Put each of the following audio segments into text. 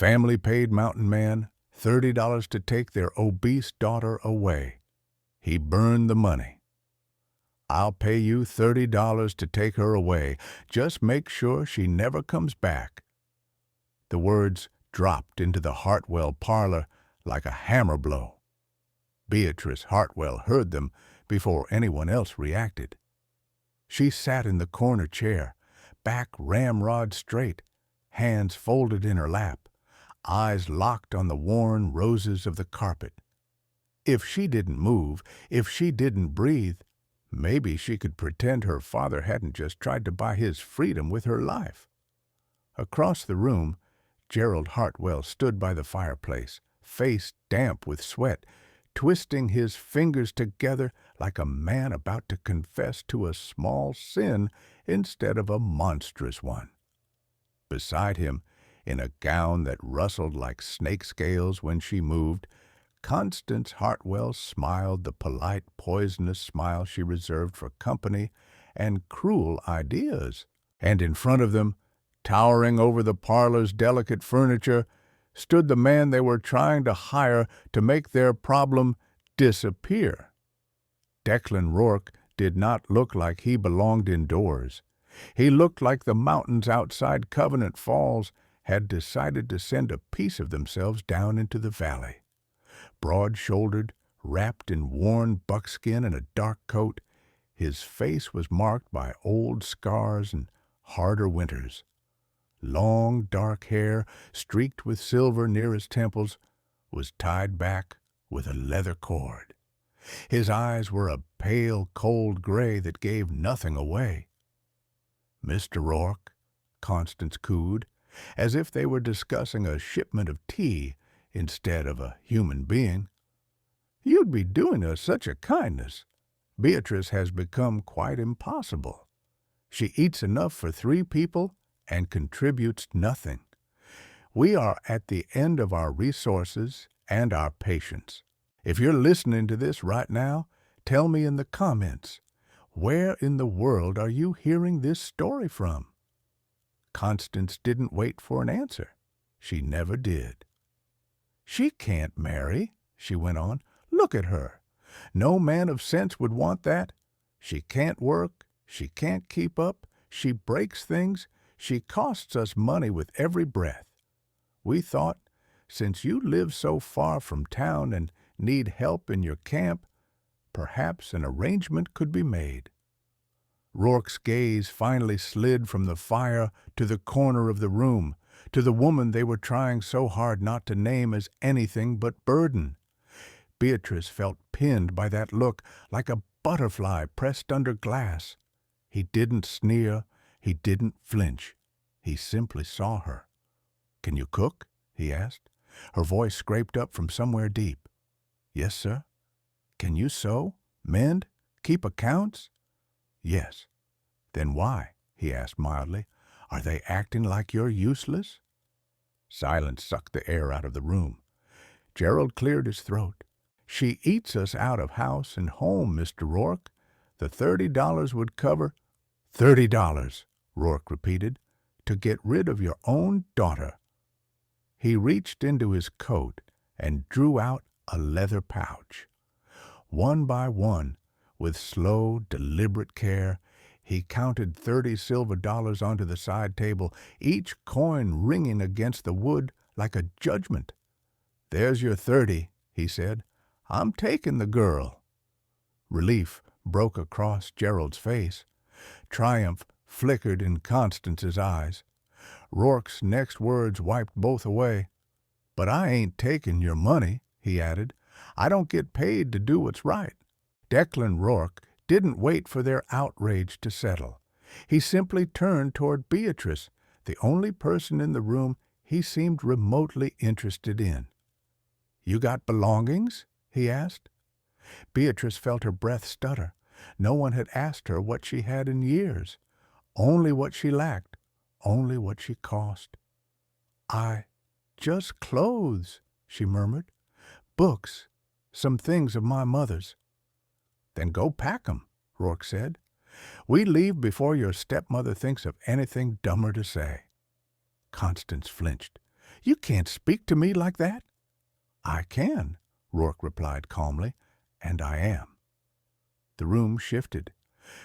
Family paid mountain man $30 to take their obese daughter away. He burned the money. I'll pay you $30 to take her away. Just make sure she never comes back. The words dropped into the Hartwell parlor like a hammer blow. Beatrice Hartwell heard them before anyone else reacted. She sat in the corner chair, back ramrod straight, hands folded in her lap, eyes locked on the worn roses of the carpet. If she didn't move, if she didn't breathe, maybe she could pretend her father hadn't just tried to buy his freedom with her life. Across the room, Gerald Hartwell stood by the fireplace, face damp with sweat, twisting his fingers together like a man about to confess to a small sin instead of a monstrous one. Beside him, in a gown that rustled like snake scales when she moved, Constance Hartwell smiled the polite, poisonous smile she reserved for company and cruel ideas. And in front of them, towering over the parlor's delicate furniture, stood the man they were trying to hire to make their problem disappear. Declan Rourke did not look like he belonged indoors. He looked like the mountains outside Covenant Falls had decided to send a piece of themselves down into the valley. Broad-shouldered, wrapped in worn buckskin and a dark coat, his face was marked by old scars and harder winters. Long, dark hair, streaked with silver near his temples, was tied back with a leather cord. His eyes were a pale, cold gray that gave nothing away. "Mr. Rourke," Constance cooed, as if they were discussing a shipment of tea instead of a human being. "You'd be doing us such a kindness. Beatrice has become quite impossible. She eats enough for 3 people and contributes nothing. We are at the end of our resources and our patience. If you're listening to this right now, tell me in the comments, where in the world are you hearing this story from?" Constance didn't wait for an answer. She never did. "She can't marry," she went on. "Look at her. No man of sense would want that. She can't work. She can't keep up. She breaks things. She costs us money with every breath. We thought, since you live so far from town and need help in your camp, perhaps an arrangement could be made." Rourke's gaze finally slid from the fire to the corner of the room, to the woman they were trying so hard not to name as anything but burden. Beatrice felt pinned by that look like a butterfly pressed under glass. He didn't sneer. He didn't flinch. He simply saw her. "Can you cook?" he asked. Her voice scraped up from somewhere deep. "Yes, sir." "Can you sew, mend, keep accounts?" "Yes." "Then why?" he asked mildly. "Are they acting like you're useless?" Silence sucked the air out of the room. Gerald cleared his throat. "She eats us out of house and home, Mr. Rourke. The $30 would cover—" "$30," Rourke repeated, "to get rid of your own daughter." He reached into his coat and drew out a leather pouch. One by one, with slow, deliberate care, he counted 30 silver dollars onto the side table, each coin ringing against the wood like a judgment. "There's your 30, he said. "I'm taking the girl." Relief broke across Gerald's face. Triumph flickered in Constance's eyes. Rourke's next words wiped both away. "But I ain't taking your money," he added. "I don't get paid to do what's right." Declan Rourke didn't wait for their outrage to settle. He simply turned toward Beatrice, the only person in the room he seemed remotely interested in. "You got belongings?" he asked. Beatrice felt her breath stutter. No one had asked her what she had in years. Only what she lacked, only what she cost. Just clothes," she murmured. "Books, some things of my mother's." "Then go pack 'em," Rourke said. "We leave before your stepmother thinks of anything dumber to say." Constance flinched. You can't speak to me like that." "I can," Rourke replied calmly, "and I am." The room shifted.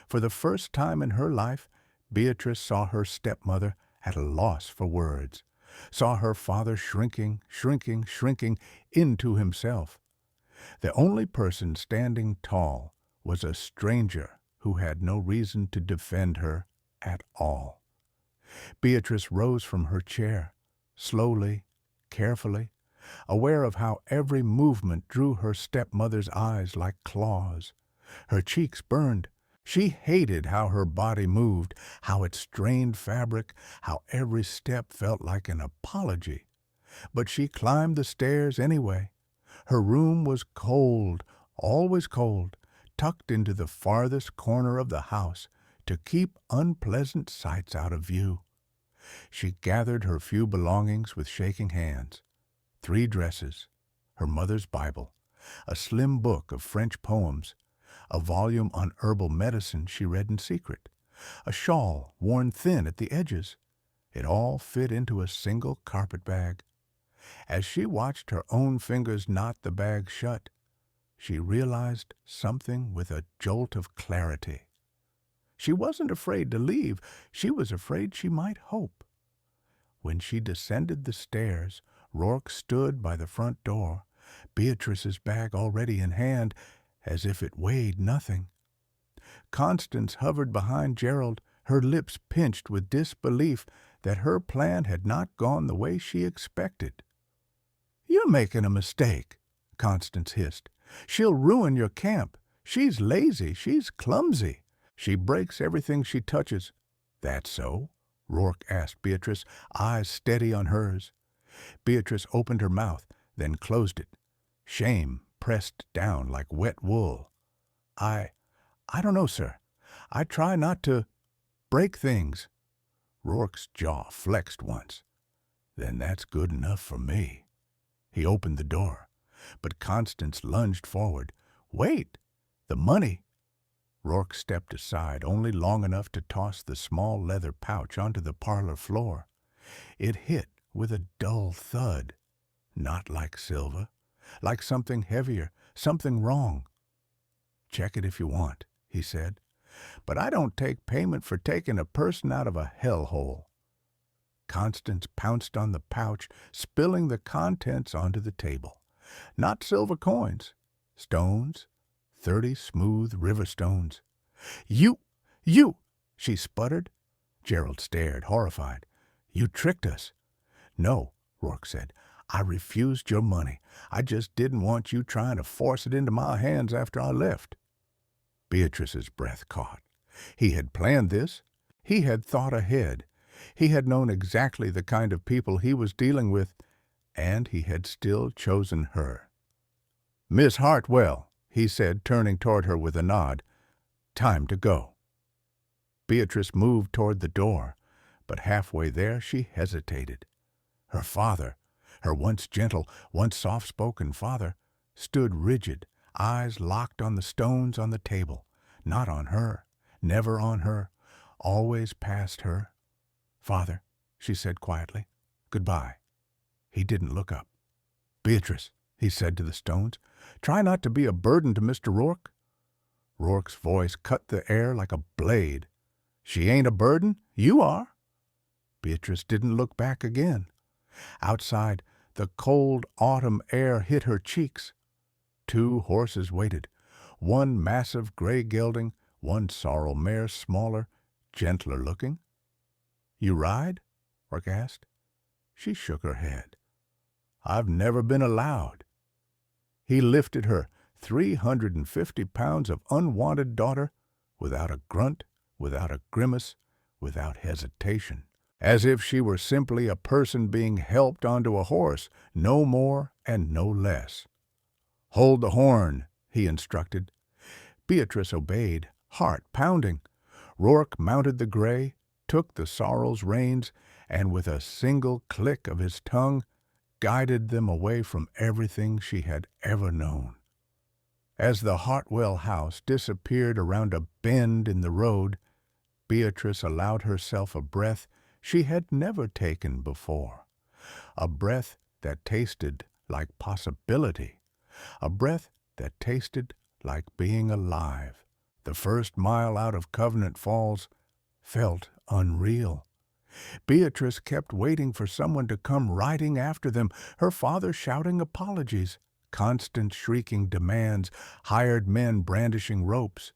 For the first time in her life, Beatrice saw her stepmother at a loss for words, saw her father shrinking, shrinking into himself. The only person standing tall was a stranger who had no reason to defend her at all. Beatrice rose from her chair, slowly, carefully, aware of how every movement drew her stepmother's eyes like claws. Her cheeks burned. She hated how her body moved, how it strained fabric, how every step felt like an apology. But she climbed the stairs anyway. Her room was cold, always cold, tucked into the farthest corner of the house to keep unpleasant sights out of view. She gathered her few belongings with shaking hands. 3 dresses, her mother's Bible, a slim book of French poems, a volume on herbal medicine she read in secret, a shawl worn thin at the edges. It all fit into a single carpet bag. As she watched her own fingers knot the bag shut, she realized something with a jolt of clarity. She wasn't afraid to leave. She was afraid she might hope. When she descended the stairs, Rourke stood by the front door, Beatrice's bag already in hand, as if it weighed nothing. Constance hovered behind Gerald, her lips pinched with disbelief that her plan had not gone the way she expected. "You're making a mistake," Constance hissed. "She'll ruin your camp. She's lazy. She's clumsy. She breaks everything she touches." "That so?" Rourke asked Beatrice, eyes steady on hers. Beatrice opened her mouth, then closed it. Shame pressed down like wet wool. I don't know, sir. I try not to break things." Rourke's jaw flexed once. "Then that's good enough for me." He opened the door, but Constance lunged forward. "Wait! The money!" Rourke stepped aside only long enough to toss the small leather pouch onto the parlor floor. It hit with a dull thud. Not like silver, like something heavier, something wrong. "Check it if you want," he said. "But I don't take payment for taking a person out of a hellhole." Constance pounced on the pouch, spilling the contents onto the table. Not silver coins. Stones. 30 smooth river stones. You! She sputtered. Gerald stared, horrified. "You tricked us." "No," Rourke said. "I refused your money. I just didn't want you trying to force it into my hands after I left." Beatrice's breath caught. He had planned this. He had thought ahead. He had known exactly the kind of people he was dealing with, and he had still chosen her. "Miss Hartwell," he said, turning toward her with a nod. "Time to go." Beatrice moved toward the door, but halfway there she hesitated. Her father, her once gentle, once soft-spoken father, stood rigid, eyes locked on the stones on the table, not on her, never on her, always past her. "Father," she said quietly, "goodbye." He didn't look up. "Beatrice," he said to the stones, "try not to be a burden to Mr. Rourke." Rourke's voice cut the air like a blade. "She ain't a burden. You are." Beatrice didn't look back again. Outside, the cold autumn air hit her cheeks. 2 horses waited, one massive gray gelding, one sorrel mare smaller, gentler looking. "You ride?" Rourke asked. She shook her head. "I've never been allowed." He lifted her, 350 pounds of unwanted daughter, without a grunt, without a grimace, without hesitation, as if she were simply a person being helped onto a horse, no more and no less. "Hold the horn," he instructed. Beatrice obeyed, heart pounding. Rourke mounted the gray, took the sorrel's reins, and with a single click of his tongue, guided them away from everything she had ever known. As the Hartwell house disappeared around a bend in the road, Beatrice allowed herself a breath she had never taken before, A breath that tasted like possibility. A breath that tasted like being alive. The first mile out of Covenant Falls felt unreal. Beatrice kept waiting for someone to come riding after them, her father shouting apologies, constant shrieking demands, hired men brandishing ropes.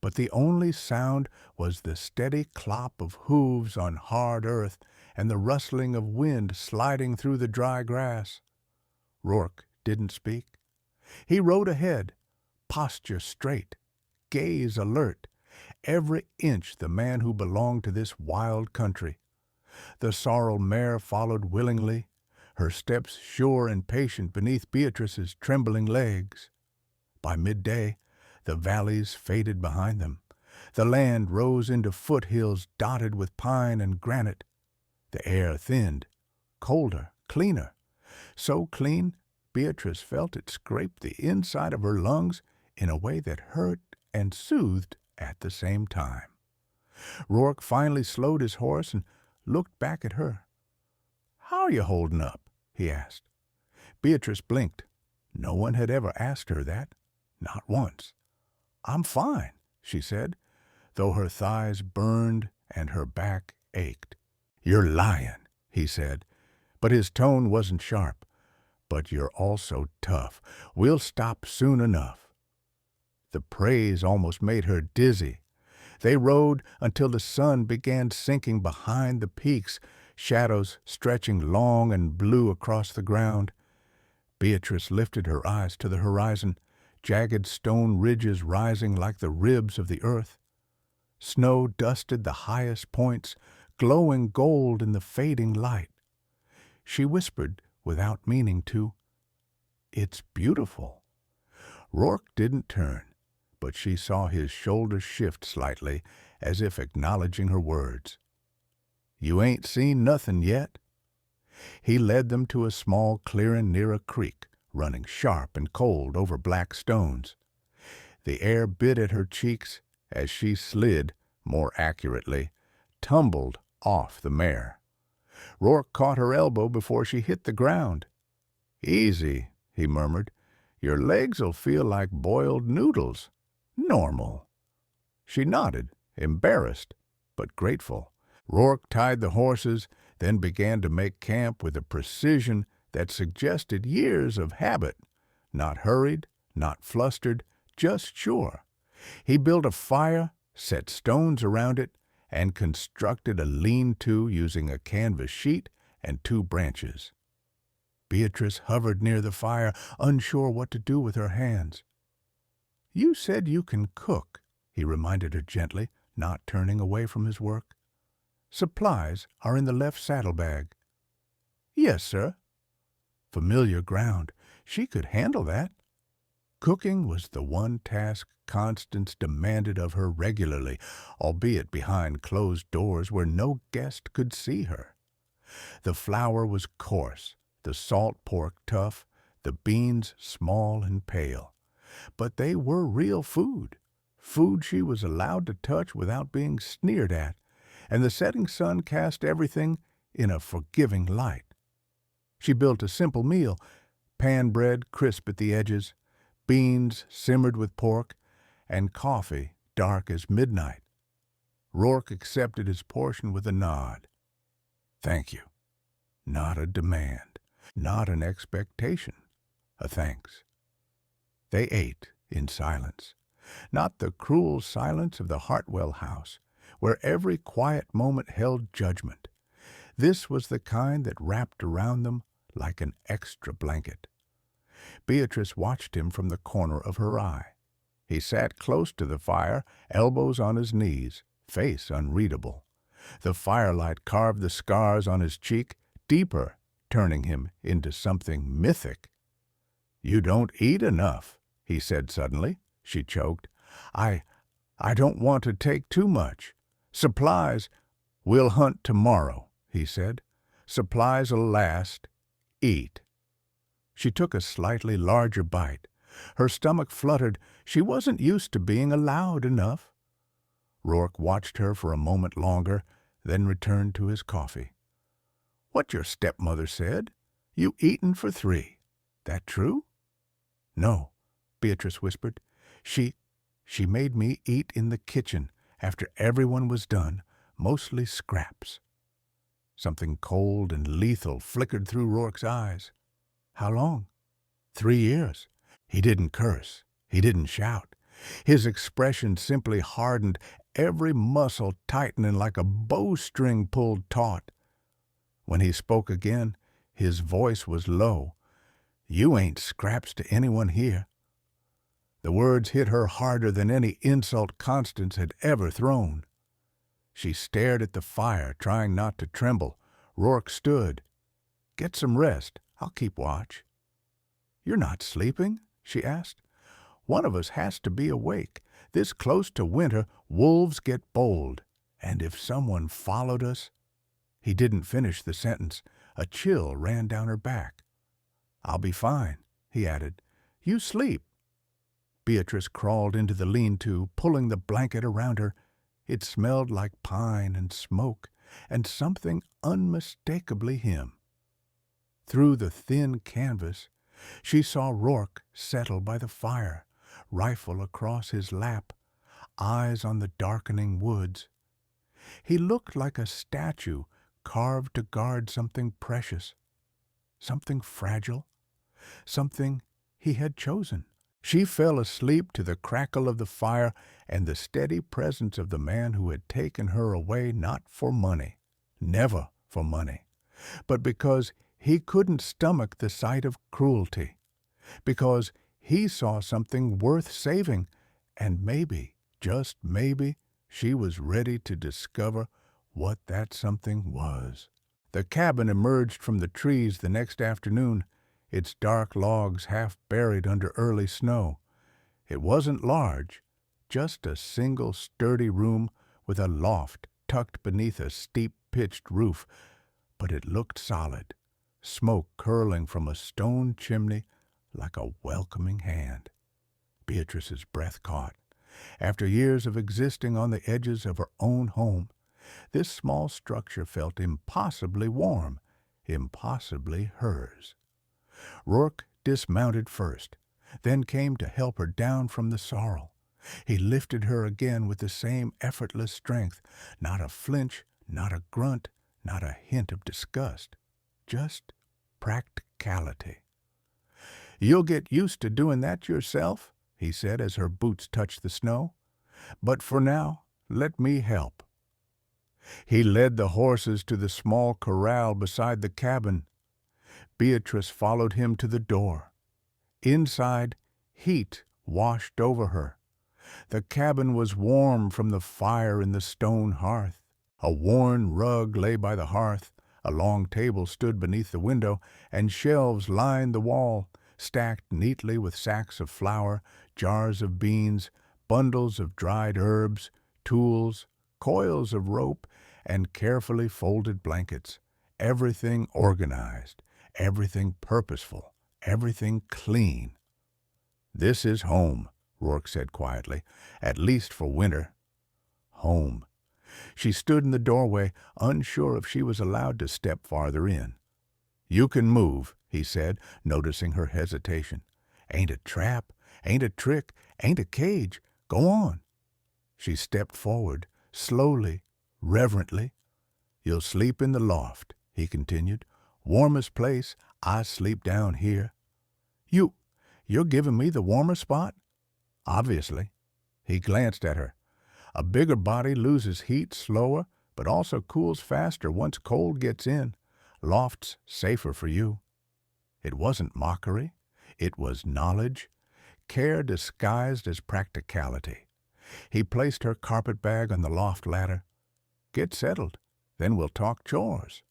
But the only sound was the steady clop of hooves on hard earth and the rustling of wind sliding through the dry grass. Rourke didn't speak. He rode ahead, posture straight, gaze alert, every inch the man who belonged to this wild country. The sorrel mare followed willingly, her steps sure and patient beneath Beatrice's trembling legs. By midday, the valleys faded behind them. The land rose into foothills dotted with pine and granite. The air thinned, colder, cleaner. So clean, Beatrice felt it scrape the inside of her lungs in a way that hurt and soothed at the same time. Rourke finally slowed his horse and looked back at her. "How are you holding up?" he asked. Beatrice blinked. No one had ever asked her that, not once. "I'm fine," she said, though her thighs burned and her back ached. "You're lying," he said, but his tone wasn't sharp. "But you're also tough. We'll stop soon enough." The praise almost made her dizzy. They rode until the sun began sinking behind the peaks, shadows stretching long and blue across the ground. Beatrice lifted her eyes to the horizon, jagged stone ridges rising like the ribs of the earth. Snow dusted the highest points, glowing gold in the fading light. She whispered, without meaning to, "It's beautiful." Rourke didn't turn, but she saw his shoulders shift slightly, as if acknowledging her words. "You ain't seen nothin' yet." He led them to a small clearing near a creek, running sharp and cold over black stones. The air bit at her cheeks as she slid, more accurately, tumbled off the mare. Rourke caught her elbow before she hit the ground. "Easy," he murmured. "Your legs'll feel like boiled noodles. Normal." She nodded, embarrassed, but grateful. Rourke tied the horses, then began to make camp with a precision that suggested years of habit. Not hurried, not flustered, just sure. He built a fire, set stones around it, and constructed a lean-to using a canvas sheet and 2 branches. Beatrice hovered near the fire, unsure what to do with her hands. "You said you can cook," he reminded her gently, not turning away from his work. "Supplies are in the left saddlebag." "Yes, sir." Familiar ground. She could handle that. Cooking was the one task Constance demanded of her regularly, albeit behind closed doors where no guest could see her. The flour was coarse, the salt pork tough, the beans small and pale. But they were real food, food she was allowed to touch without being sneered at, and the setting sun cast everything in a forgiving light. She built a simple meal, pan bread crisp at the edges, beans simmered with pork, and coffee dark as midnight. Rourke accepted his portion with a nod. "Thank you." Not a demand, not an expectation, a thanks. They ate in silence, not the cruel silence of the Hartwell house, where every quiet moment held judgment. This was the kind that wrapped around them like an extra blanket. Beatrice watched him from the corner of her eye. He sat close to the fire, elbows on his knees, face unreadable. The firelight carved the scars on his cheek deeper, turning him into something mythic. "You don't eat enough," he said suddenly. She choked. I don't want to take too much. Supplies, we'll hunt tomorrow," he said. "Supplies'll last. Eat." She took a slightly larger bite. Her stomach fluttered. She wasn't used to being allowed enough. Rourke watched her for a moment longer, then returned to his coffee. What your stepmother said. You eaten for 3. That true? No, Beatrice whispered. She made me eat in the kitchen after everyone was done, mostly scraps. Something cold and lethal flickered through Rourke's eyes. How long? 3 years. He didn't curse. He didn't shout. His expression simply hardened, every muscle tightening like a bowstring pulled taut. When he spoke again, his voice was low. You ain't scraps to anyone here. The words hit her harder than any insult Constance had ever thrown. She stared at the fire, trying not to tremble. Rourke stood. Get some rest. I'll keep watch. You're not sleeping? She asked. One of us has to be awake. This close to winter, wolves get bold. And if someone followed us... He didn't finish the sentence. A chill ran down her back. I'll be fine, he added. You sleep. Beatrice crawled into the lean-to, pulling the blanket around her. It smelled like pine and smoke, and something unmistakably him. Through the thin canvas, she saw Rourke settle by the fire, rifle across his lap, eyes on the darkening woods. He looked like a statue carved to guard something precious, something fragile, something he had chosen. She fell asleep to the crackle of the fire and the steady presence of the man who had taken her away not for money, never for money, but because he couldn't stomach the sight of cruelty, because he saw something worth saving, and maybe, just maybe, she was ready to discover what that something was. The cabin emerged from the trees the next afternoon, its dark logs half buried under early snow. It wasn't large, just a single sturdy room with a loft tucked beneath a steep-pitched roof, but it looked solid, smoke curling from a stone chimney like a welcoming hand. Beatrice's breath caught. After years of existing on the edges of her own home, this small structure felt impossibly warm, impossibly hers. Rourke dismounted first, then came to help her down from the sorrel. He lifted her again with the same effortless strength, not a flinch, not a grunt, not a hint of disgust, just practicality. You'll get used to doing that yourself, he said as her boots touched the snow. But for now, let me help. He led the horses to the small corral beside the cabin. Beatrice followed him to the door. Inside, heat washed over her. The cabin was warm from the fire in the stone hearth. A worn rug lay by the hearth, a long table stood beneath the window, and shelves lined the wall, stacked neatly with sacks of flour, jars of beans, bundles of dried herbs, tools, coils of rope, and carefully folded blankets. Everything organized, everything purposeful, everything clean. This is home, Rourke said quietly, at least for winter. Home. She stood in the doorway, unsure if she was allowed to step farther in. You can move, he said, noticing her hesitation. Ain't a trap, ain't a trick, ain't a cage. Go on. She stepped forward, slowly, reverently. You'll sleep in the loft, he continued. Warmest place, I sleep down here. You're giving me the warmer spot? Obviously. He glanced at her. A bigger body loses heat slower, but also cools faster once cold gets in. Loft's safer for you. It wasn't mockery. It was knowledge. Care disguised as practicality. He placed her carpet bag on the loft ladder. Get settled. Then we'll talk chores.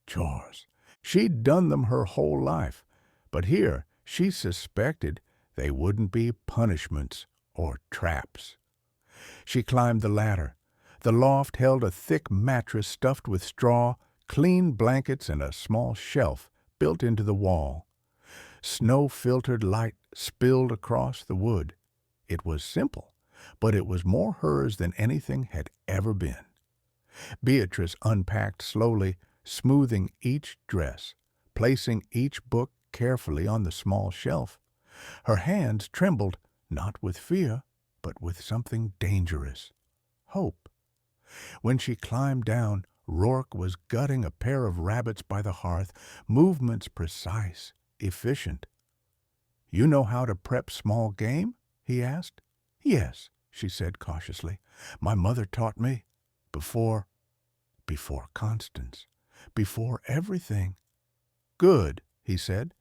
Chores. She'd done them her whole life, but here she suspected they wouldn't be punishments or traps. She climbed the ladder. The loft held a thick mattress stuffed with straw, clean blankets, and a small shelf built into the wall. Snow-filtered light spilled across the wood. It was simple, but it was more hers than anything had ever been. Beatrice unpacked slowly, smoothing each dress, placing each book carefully on the small shelf. Her hands trembled, not with fear, but with something dangerous, hope. When she climbed down, Rourke was gutting a pair of rabbits by the hearth, movements precise, efficient. "You know how to prep small game?" he asked. "Yes," she said cautiously. "My mother taught me. Before Constance. Before everything." "Good," he said.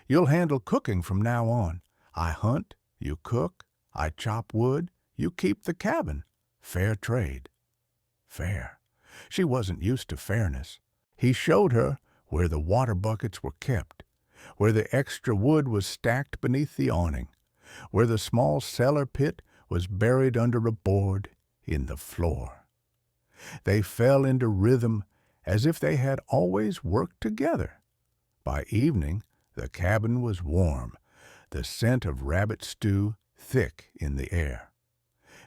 "You'll handle cooking from now on. I hunt, you cook, I chop wood, you keep the cabin. Fair trade." Fair. She wasn't used to fairness. He showed her where the water buckets were kept, where the extra wood was stacked beneath the awning, where the small cellar pit was buried under a board in the floor. They fell into rhythm as if they had always worked together. By evening, the cabin was warm, the scent of rabbit stew thick in the air.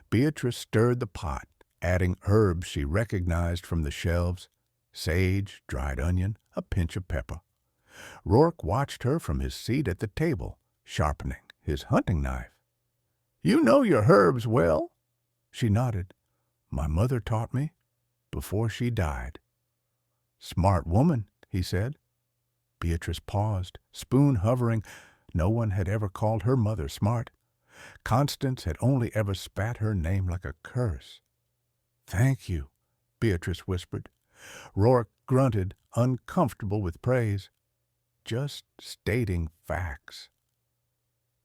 Beatrice stirred the pot, adding herbs she recognized from the shelves, sage, dried onion, a pinch of pepper. Rourke watched her from his seat at the table, sharpening his hunting knife. "You know your herbs well?" She nodded. "My mother taught me, before she died." "Smart woman," he said. Beatrice paused, spoon hovering. No one had ever called her mother smart. Constance had only ever spat her name like a curse. "Thank you," Beatrice whispered. Rourke grunted, uncomfortable with praise. "Just stating facts."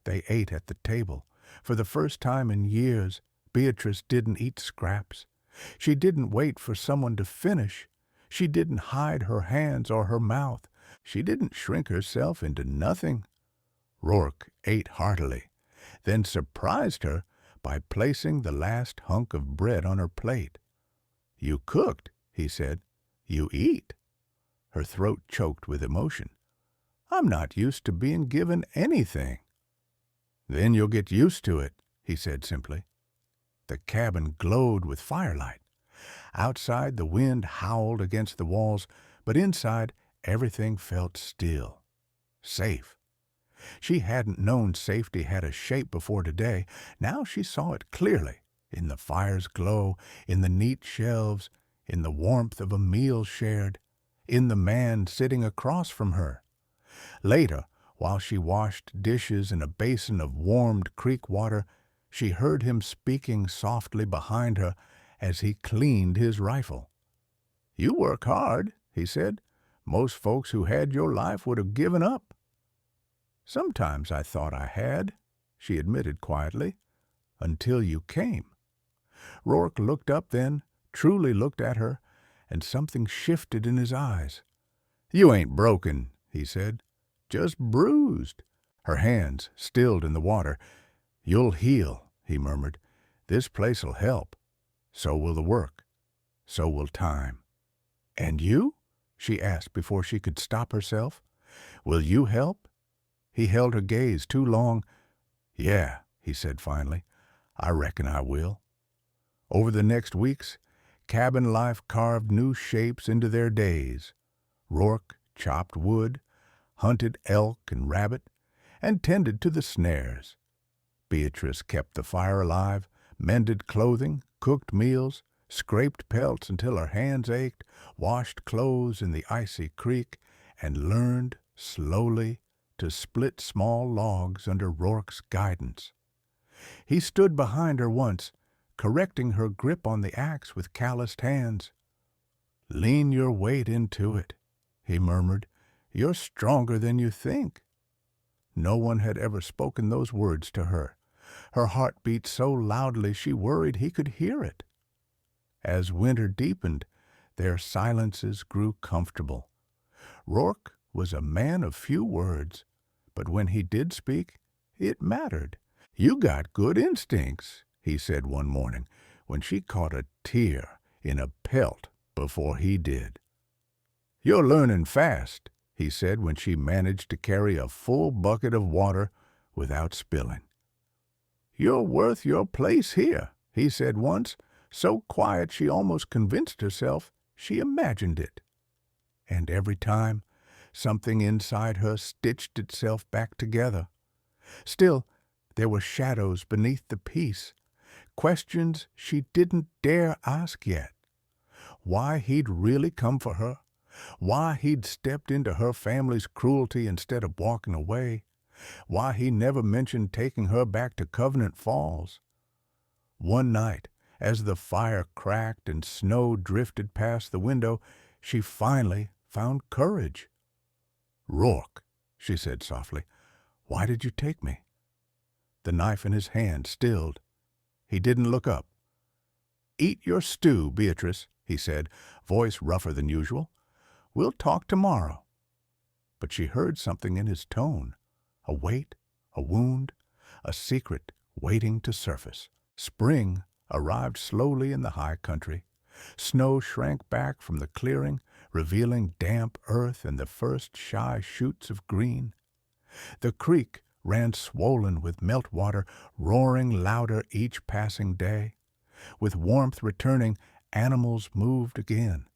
They ate at the table. For the first time in years, Beatrice didn't eat scraps. She didn't wait for someone to finish. She didn't hide her hands or her mouth. She didn't shrink herself into nothing. Rourke ate heartily, then surprised her by placing the last hunk of bread on her plate. "You cooked," he said. "You eat." Her throat choked with emotion. "I'm not used to being given anything." "Then you'll get used to it," he said simply. The cabin glowed with firelight. Outside, the wind howled against the walls, but inside, everything felt still, safe. She hadn't known safety had a shape before today. Now she saw it clearly, in the fire's glow, in the neat shelves, in the warmth of a meal shared, in the man sitting across from her. Later, while she washed dishes in a basin of warmed creek water, she heard him speaking softly behind her as he cleaned his rifle. "You work hard," he said. "Most folks who had your life would have given up." "Sometimes I thought I had," she admitted quietly, "until you came." Rourke looked up then, truly looked at her, and something shifted in his eyes. "You ain't broken," he said. "Just bruised." Her hands stilled in the water. "You'll heal," he murmured. "This place'll help. So will the work. So will time." "And you?" she asked before she could stop herself. "Will you help?" He held her gaze too long. "Yeah," he said finally. "I reckon I will." Over the next weeks, cabin life carved new shapes into their days. Rourke chopped wood, hunted elk and rabbit, and tended to the snares. Beatrice kept the fire alive, mended clothing, cooked meals, scraped pelts until her hands ached, washed clothes in the icy creek, and learned, slowly, to split small logs under Rourke's guidance. He stood behind her once, correcting her grip on the axe with calloused hands. "Lean your weight into it," he murmured. "You're stronger than you think." No one had ever spoken those words to her. Her heart beat so loudly she worried he could hear it. As winter deepened, their silences grew comfortable. Rourke was a man of few words, but when he did speak, it mattered. "You got good instincts," he said one morning, when she caught a tear in a pelt before he did. "You're learning fast," he said when she managed to carry a full bucket of water without spilling. "You're worth your place here," he said once, so quiet she almost convinced herself she imagined it. and every time, something inside her stitched itself back together. Still, there were shadows beneath the peace, questions she didn't dare ask yet. Why he'd really come for her, why he'd stepped into her family's cruelty instead of walking away, why he never mentioned taking her back to Covenant Falls. One night, as the fire cracked and snow drifted past the window, she finally found courage. "Rourke," she said softly, "why did you take me?" The knife in his hand stilled. He didn't look up. "Eat your stew, Beatrice," he said, voice rougher than usual. "We'll talk tomorrow." But she heard something in his tone, a weight, a wound, a secret waiting to surface. Spring arrived slowly in the high country. Snow shrank back from the clearing, revealing damp earth and the first shy shoots of green. The creek ran swollen with meltwater, roaring louder each passing day. With warmth returning, animals moved again.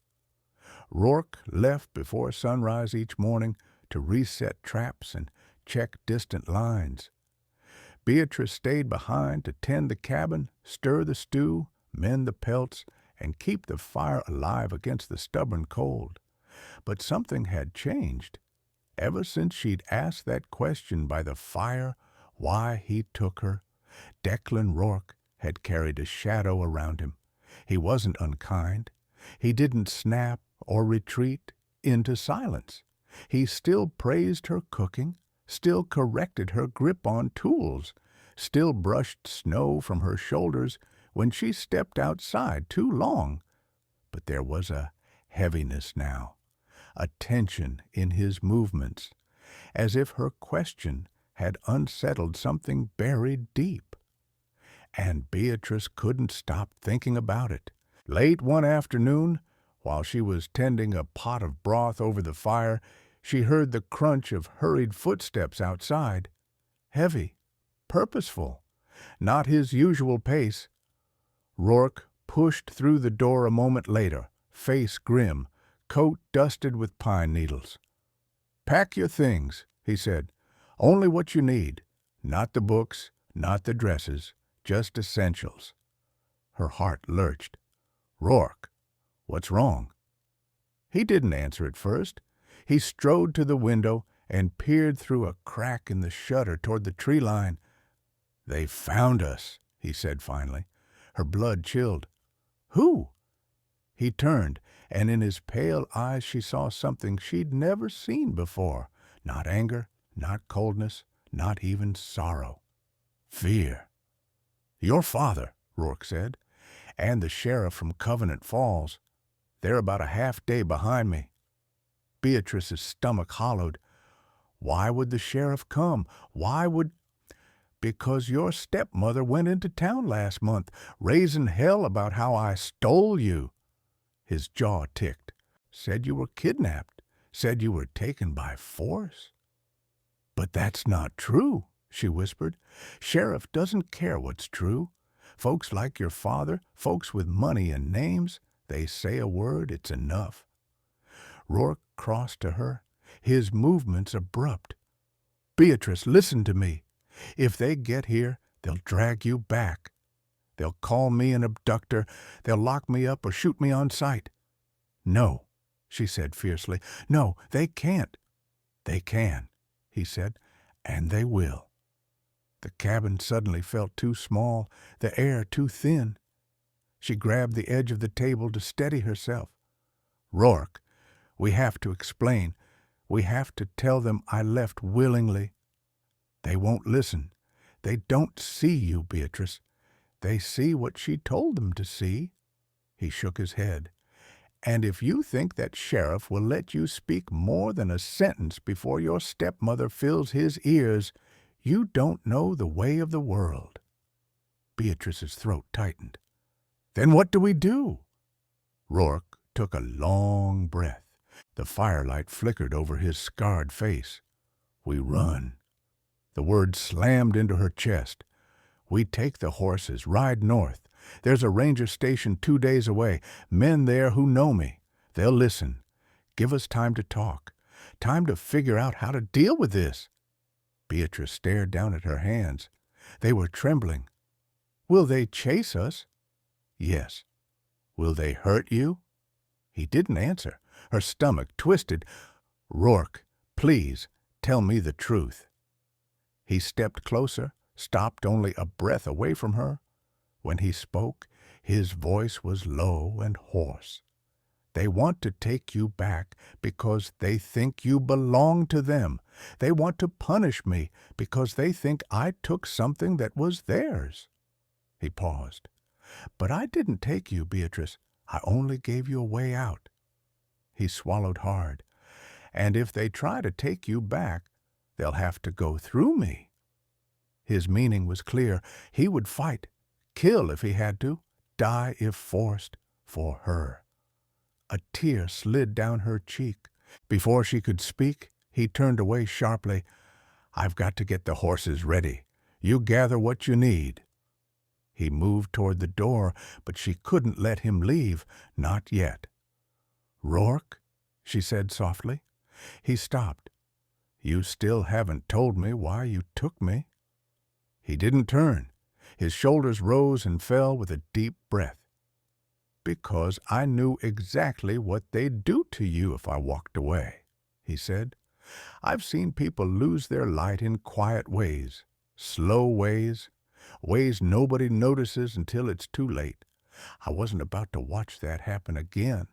Rourke left before sunrise each morning to reset traps and check distant lines. Beatrice stayed behind to tend the cabin, stir the stew, mend the pelts, and keep the fire alive against the stubborn cold. But something had changed. Ever since she'd asked that question by the fire, why he took her, Declan Rourke had carried a shadow around him. He wasn't unkind. He didn't snap or retreat into silence. He still praised her cooking, still corrected her grip on tools, still brushed snow from her shoulders when she stepped outside too long. But there was a heaviness now, a tension in his movements, as if her question had unsettled something buried deep. And Beatrice couldn't stop thinking about it. Late one afternoon, while she was tending a pot of broth over the fire, she heard the crunch of hurried footsteps outside. Heavy, purposeful, not his usual pace. Rourke pushed through the door a moment later, face grim, coat dusted with pine needles. "Pack your things," he said. "Only what you need. Not the books, not the dresses, just essentials." Her heart lurched. "Rourke, what's wrong?" He didn't answer at first. He strode to the window and peered through a crack in the shutter toward the tree line. "They found us," he said finally. Her blood chilled. "Who?" He turned, and in his pale eyes she saw something she'd never seen before. Not anger, not coldness, not even sorrow. Fear. "Your father," Rourke said, "and the sheriff from Covenant Falls. They're about a half-day behind me." Beatrice's stomach hollowed. "Why would the sheriff come? Why would—" "Because your stepmother went into town last month, raising hell about how I stole you." His jaw ticked. "Said you were kidnapped. Said you were taken by force." "But that's not true," she whispered. "Sheriff doesn't care what's true. Folks like your father, folks with money and names, they say a word, it's enough." Rourke crossed to her, his movements abrupt. "Beatrice, listen to me. If they get here, they'll drag you back. They'll call me an abductor. They'll lock me up or shoot me on sight." "No," she said fiercely. "No, they can't." "They can," he said, "and they will." The cabin suddenly felt too small, the air too thin. She grabbed the edge of the table to steady herself. "Rourke, we have to explain. We have to tell them I left willingly." "They won't listen. They don't see you, Beatrice. They see what she told them to see." He shook his head. "And if you think that sheriff will let you speak more than a sentence before your stepmother fills his ears, you don't know the way of the world." Beatrice's throat tightened. "Then what do we do?" Rourke took a long breath. The firelight flickered over his scarred face. "We run." The words slammed into her chest. "We take the horses, ride north. There's a ranger station 2 days away. Men there who know me. They'll listen. Give us time to talk. Time to figure out how to deal with this." Beatrice stared down at her hands. They were trembling. "Will they chase us?" "Yes." "Will they hurt you?" He didn't answer. Her stomach twisted. "Rourke, please, tell me the truth." He stepped closer, stopped only a breath away from her. When he spoke, his voice was low and hoarse. "They want to take you back because they think you belong to them. They want to punish me because they think I took something that was theirs." He paused. "But I didn't take you, Beatrice. I only gave you a way out." He swallowed hard. "And if they try to take you back, they'll have to go through me." His meaning was clear. He would fight, kill if he had to, die if forced, for her. A tear slid down her cheek. Before she could speak, he turned away sharply. "I've got to get the horses ready. You gather what you need." He moved toward the door, but she couldn't let him leave, not yet. "Rourke," she said softly. He stopped. "You still haven't told me why you took me." He didn't turn. His shoulders rose and fell with a deep breath. "Because I knew exactly what they'd do to you if I walked away," he said. "I've seen people lose their light in quiet ways, slow ways, ways nobody notices until it's too late. I wasn't about to watch that happen again."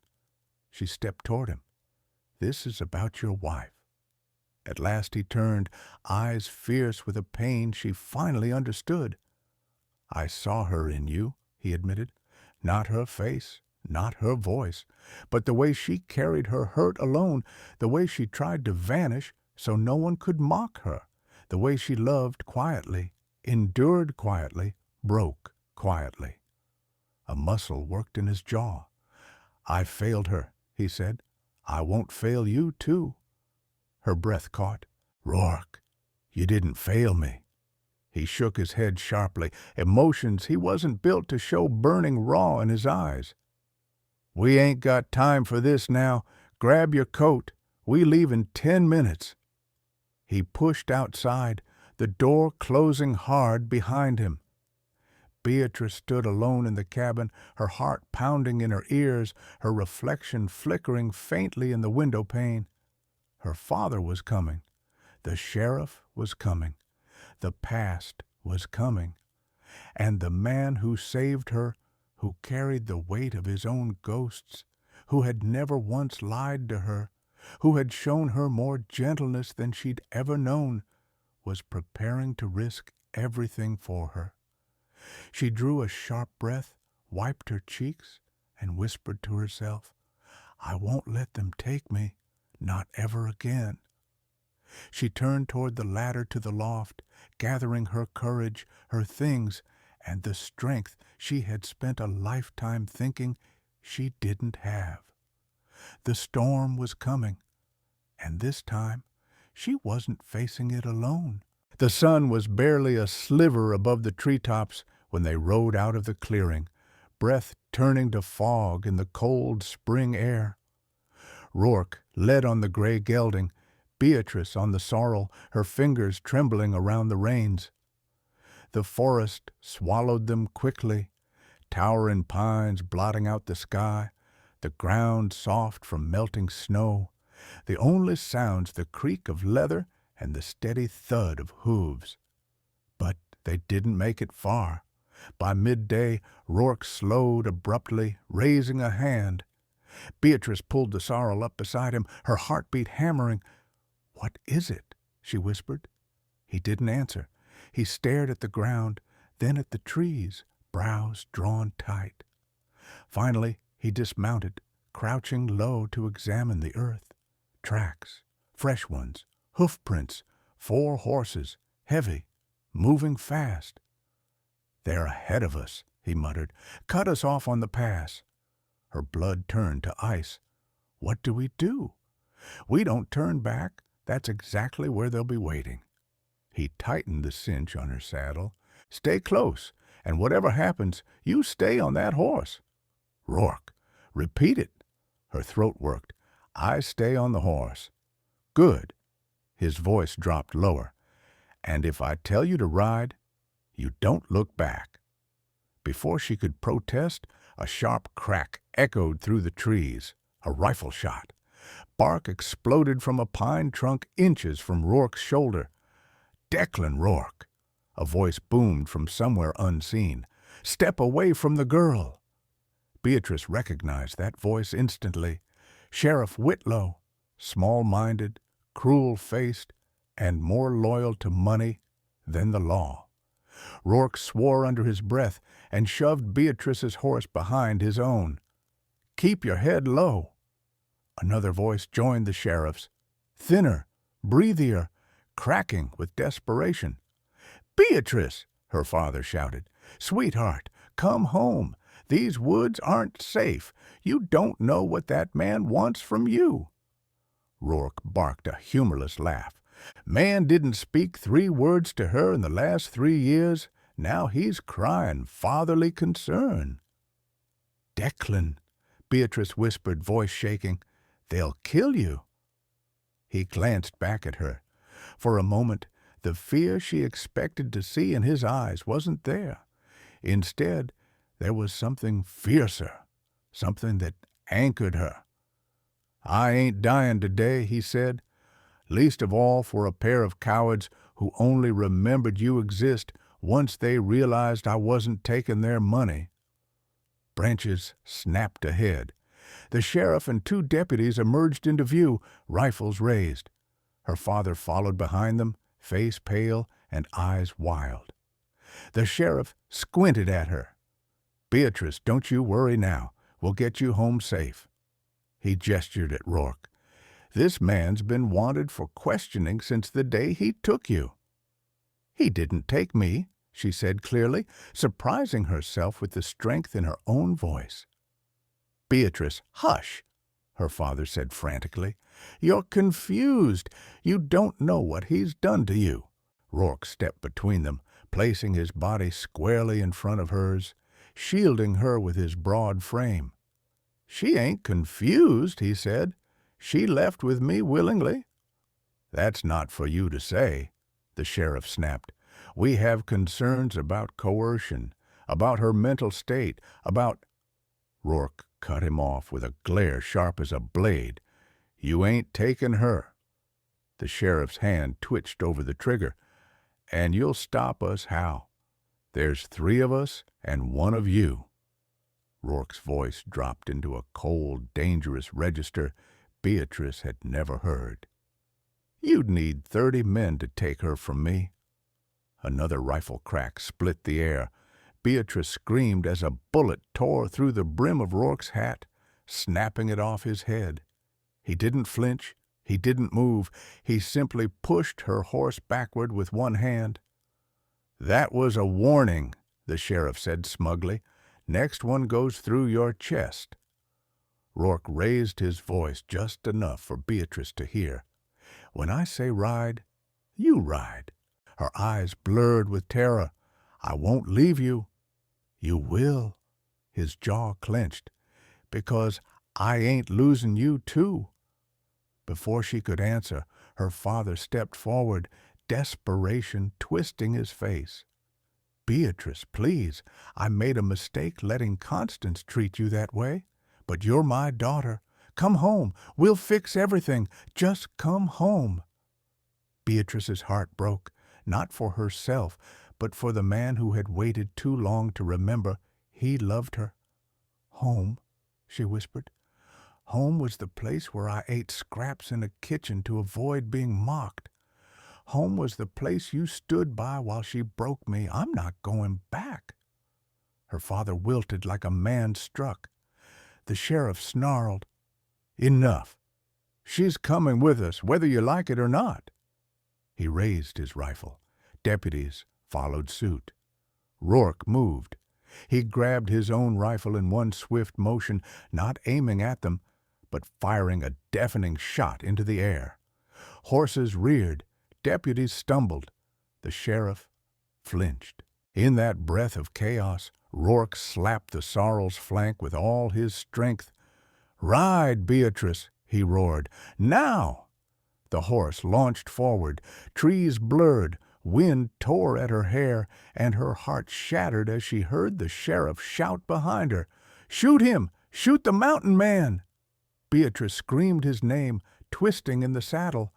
She stepped toward him. "This is about your wife." At last he turned, eyes fierce with a pain she finally understood. "I saw her in you," he admitted. "Not her face, not her voice, but the way she carried her hurt alone, the way she tried to vanish so no one could mock her, the way she loved quietly, endured quietly, broke quietly." A muscle worked in his jaw. "I failed her," he said. "I won't fail you, too." Her breath caught. "Rourke, you didn't fail me." He shook his head sharply, emotions he wasn't built to show burning raw in his eyes. "We ain't got time for this now. Grab your coat. We leave in 10 minutes. He pushed outside, the door closing hard behind him. Beatrice stood alone in the cabin, her heart pounding in her ears, her reflection flickering faintly in the window pane. Her father was coming. The sheriff was coming. The past was coming. And the man who saved her, who carried the weight of his own ghosts, who had never once lied to her, who had shown her more gentleness than she'd ever known, was preparing to risk everything for her. She drew a sharp breath, wiped her cheeks, and whispered to herself, "I won't let them take me, not ever again." She turned toward the ladder to the loft, gathering her courage, her things, and the strength she had spent a lifetime thinking she didn't have. The storm was coming, and this time she wasn't facing it alone. The sun was barely a sliver above the treetops when they rode out of the clearing, breath turning to fog in the cold spring air. Rourke led on the gray gelding, Beatrice on the sorrel, her fingers trembling around the reins. The forest swallowed them quickly, towering pines blotting out the sky, the ground soft from melting snow, the only sounds the creak of leather and the steady thud of hooves. But they didn't make it far. By midday, Rourke slowed abruptly, raising a hand. Beatrice pulled the sorrel up beside him, her heartbeat hammering. "What is it?" she whispered. He didn't answer. He stared at the ground, then at the trees, brows drawn tight. Finally, he dismounted, crouching low to examine the earth. Tracks, fresh ones, hoof prints, 4 horses, heavy, moving fast. "They're ahead of us," he muttered. "Cut us off on the pass." Her blood turned to ice. "What do we do?" "We don't turn back. That's exactly where they'll be waiting." He tightened the cinch on her saddle. "Stay close, and whatever happens, you stay on that horse." "Rourke, repeat it." Her throat worked. I stay on the horse. Good. His voice dropped lower. And if I tell you to ride, you don't look back. Before she could protest, a sharp crack echoed through the trees. A rifle shot. Bark exploded from a pine trunk inches from Rourke's shoulder. "Declan Rourke!" A voice boomed from somewhere unseen. "Step away from the girl!" Beatrice recognized that voice instantly. Sheriff Whitlow, small-minded, cruel-faced, and more loyal to money than the law. Rourke swore under his breath and shoved Beatrice's horse behind his own. "Keep your head low." Another voice joined the sheriff's, thinner, breathier, cracking with desperation. "Beatrice!" her father shouted. "Sweetheart, come home. These woods aren't safe. You don't know what that man wants from you." Rourke barked a humorless laugh. "Man didn't speak 3 words to her in the last 3 years. Now he's crying fatherly concern." "Declan," Beatrice whispered, voice shaking, "they'll kill you." He glanced back at her. For a moment, the fear she expected to see in his eyes wasn't there. Instead, there was something fiercer, something that anchored her. "I ain't dying today," he said, "least of all for a pair of cowards who only remembered you exist once they realized I wasn't taking their money." Branches snapped ahead. The sheriff and 2 deputies emerged into view, rifles raised. Her father followed behind them, face pale and eyes wild. The sheriff squinted at her. "Beatrice, don't you worry now. We'll get you home safe." He gestured at Rourke. "This man's been wanted for questioning since the day he took you." "He didn't take me," she said clearly, surprising herself with the strength in her own voice. "Beatrice, hush," her father said frantically. "You're confused. You don't know what he's done to you." Rourke stepped between them, placing his body squarely in front of hers, shielding her with his broad frame. "She ain't confused," he said. "She left with me willingly." "That's not for you to say," the sheriff snapped. "We have concerns about coercion, about her mental state, about—" Rourke cut him off with a glare sharp as a blade. "You ain't taken her." The sheriff's hand twitched over the trigger. "And you'll stop us how? There's 3 of us and 1 of you." Rourke's voice dropped into a cold, dangerous register Beatrice had never heard. "You'd need 30 men to take her from me." Another rifle crack split the air. Beatrice screamed as a bullet tore through the brim of Rourke's hat, snapping it off his head. He didn't flinch. He didn't move. He simply pushed her horse backward with one hand. "That was a warning," the sheriff said smugly. "Next one goes through your chest." Rourke raised his voice just enough for Beatrice to hear. "When I say ride, you ride." Her eyes blurred with terror. "I won't leave you." "You will." His jaw clenched. "Because I ain't losing you, too." Before she could answer, her father stepped forward, desperation twisting his face. "Beatrice, please, I made a mistake letting Constance treat you that way. But you're my daughter. Come home. We'll fix everything. Just come home." Beatrice's heart broke, not for herself, but for the man who had waited too long to remember he loved her. "Home," she whispered. "Home was the place where I ate scraps in a kitchen to avoid being mocked. Home was the place you stood by while she broke me. I'm not going back." Her father wilted like a man struck. The sheriff snarled, "Enough. She's coming with us, whether you like it or not." He raised his rifle. Deputies followed suit. Rourke moved. He grabbed his own rifle in one swift motion, not aiming at them, but firing a deafening shot into the air. Horses reared. Deputies stumbled. The sheriff flinched. In that breath of chaos, Rourke slapped the sorrel's flank with all his strength. "Ride, Beatrice," he roared. "Now!" The horse launched forward. Trees blurred, wind tore at her hair, and her heart shattered as she heard the sheriff shout behind her, "Shoot him! Shoot the mountain man!" Beatrice screamed his name, twisting in the saddle.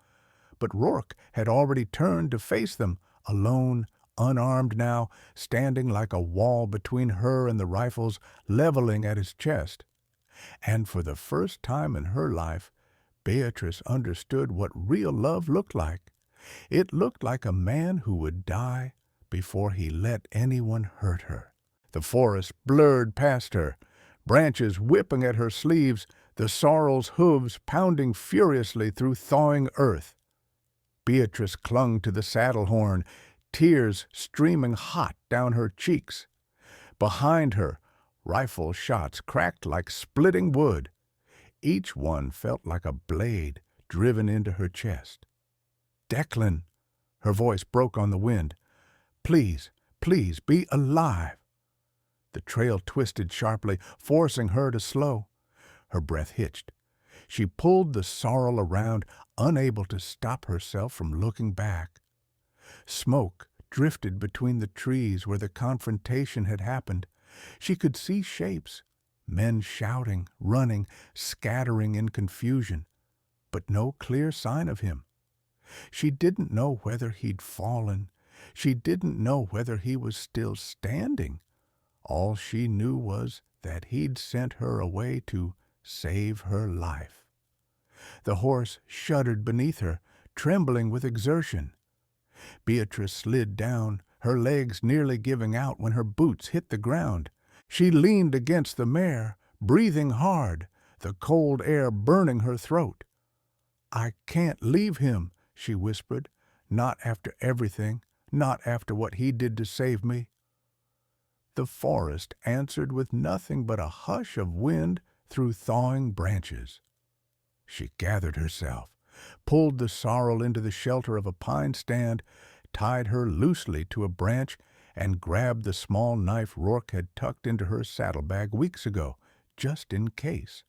But Rourke had already turned to face them, alone, unarmed now, standing like a wall between her and the rifles, leveling at his chest. And for the first time in her life, Beatrice understood what real love looked like. It looked like a man who would die before he let anyone hurt her. The forest blurred past her, branches whipping at her sleeves, the sorrel's hooves pounding furiously through thawing earth. Beatrice clung to the saddle horn, tears streaming hot down her cheeks. Behind her, rifle shots cracked like splitting wood. Each one felt like a blade driven into her chest. "Declan," her voice broke on the wind. "Please, please, be alive." The trail twisted sharply, forcing her to slow. Her breath hitched. She pulled the sorrel around, unable to stop herself from looking back. Smoke drifted between the trees where the confrontation had happened. She could see shapes, men shouting, running, scattering in confusion, but no clear sign of him. She didn't know whether he'd fallen. She didn't know whether he was still standing. All she knew was that he'd sent her away to save her life. The horse shuddered beneath her, trembling with exertion. Beatrice slid down, her legs nearly giving out when her boots hit the ground. She leaned against the mare, breathing hard, the cold air burning her throat. "I can't leave him," she whispered, "not after everything, not after what he did to save me." The forest answered with nothing but a hush of wind through thawing branches. She gathered herself, pulled the sorrel into the shelter of a pine stand, tied her loosely to a branch, and grabbed the small knife Rourke had tucked into her saddlebag weeks ago, just in case.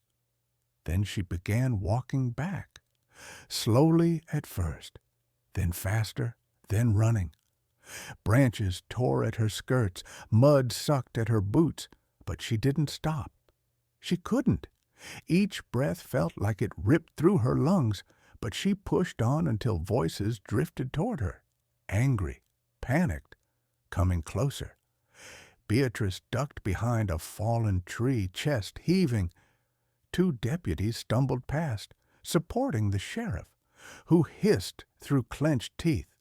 Then she began walking back, slowly at first, then faster, then running. Branches tore at her skirts, mud sucked at her boots, but she didn't stop. She couldn't. Each breath felt like it ripped through her lungs, but she pushed on until voices drifted toward her, angry, panicked, coming closer. Beatrice ducked behind a fallen tree, chest heaving. 2 deputies stumbled past, supporting the sheriff, who hissed through clenched teeth,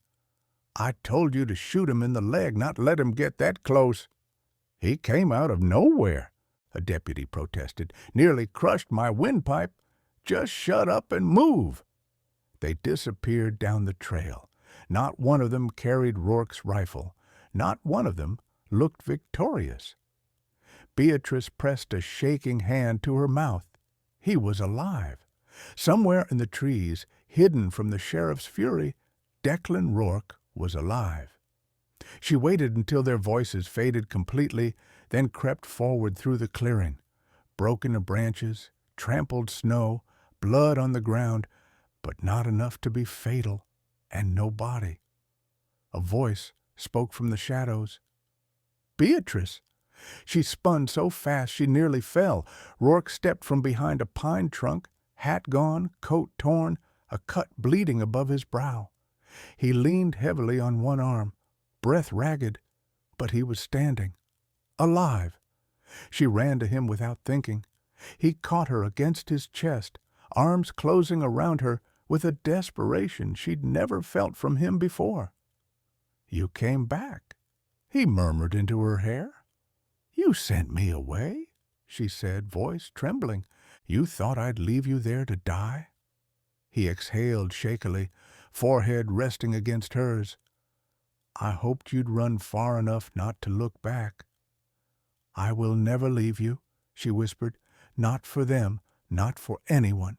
"I told you to shoot him in the leg, not let him get that close." "He came out of nowhere," a deputy protested, "nearly crushed my windpipe. Just shut up and move." They disappeared down the trail. Not one of them carried Rourke's rifle. Not one of them looked victorious. Beatrice pressed a shaking hand to her mouth. He was alive. Somewhere in the trees, hidden from the sheriff's fury, Declan Rourke was alive. She waited until their voices faded completely, then crept forward through the clearing. Broken branches, trampled snow, blood on the ground, but not enough to be fatal, and no body. A voice spoke from the shadows. "Beatrice!" She spun so fast she nearly fell. Rourke stepped from behind a pine trunk, hat gone, coat torn, a cut bleeding above his brow. He leaned heavily on one arm, breath ragged, but he was standing, alive. She ran to him without thinking. He caught her against his chest, arms closing around her with a desperation she'd never felt from him before. "You came back," he murmured into her hair. "You sent me away," she said, voice trembling. "You thought I'd leave you there to die?" He exhaled shakily, forehead resting against hers. "I hoped you'd run far enough not to look back." "I will never leave you," she whispered. "Not for them, not for anyone."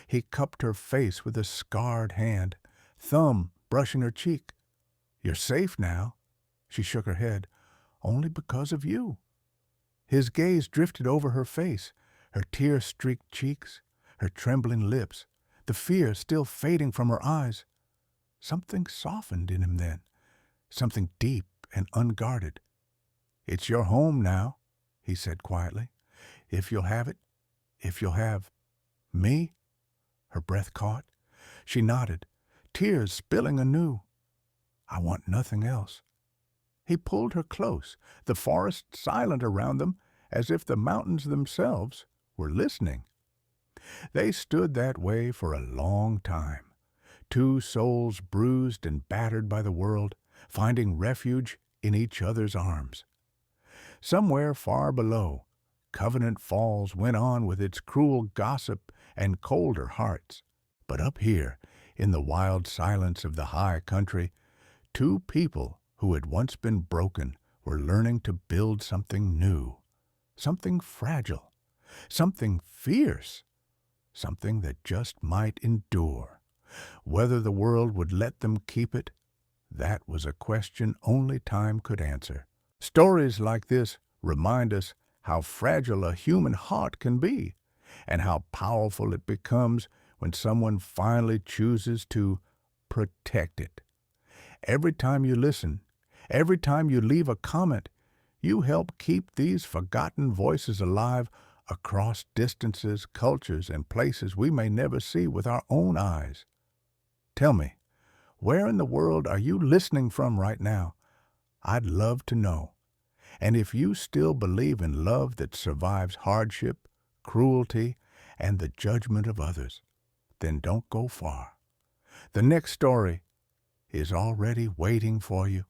He cupped her face with a scarred hand, thumb brushing her cheek. "You're safe now." She shook her head. "Only because of you." His gaze drifted over her face, her tear-streaked cheeks, her trembling lips, the fear still fading from her eyes. Something softened in him then, something deep and unguarded. "It's your home now," he said quietly. "If you'll have it, if you'll have me?" Her breath caught. She nodded, tears spilling anew. "I want nothing else." He pulled her close, the forest silent around them, as if the mountains themselves were listening. They stood that way for a long time, two souls bruised and battered by the world, finding refuge in each other's arms. Somewhere far below, Covenant Falls went on with its cruel gossip and colder hearts. But up here, in the wild silence of the high country, two people who had once been broken were learning to build something new, something fragile, something fierce, something that just might endure. Whether the world would let them keep it, that was a question only time could answer. Stories like this remind us how fragile a human heart can be, and how powerful it becomes when someone finally chooses to protect it. Every time you listen, every time you leave a comment, you help keep these forgotten voices alive across distances, cultures, and places we may never see with our own eyes. Tell me, where in the world are you listening from right now? I'd love to know. And if you still believe in love that survives hardship, cruelty, and the judgment of others, then don't go far. The next story is already waiting for you.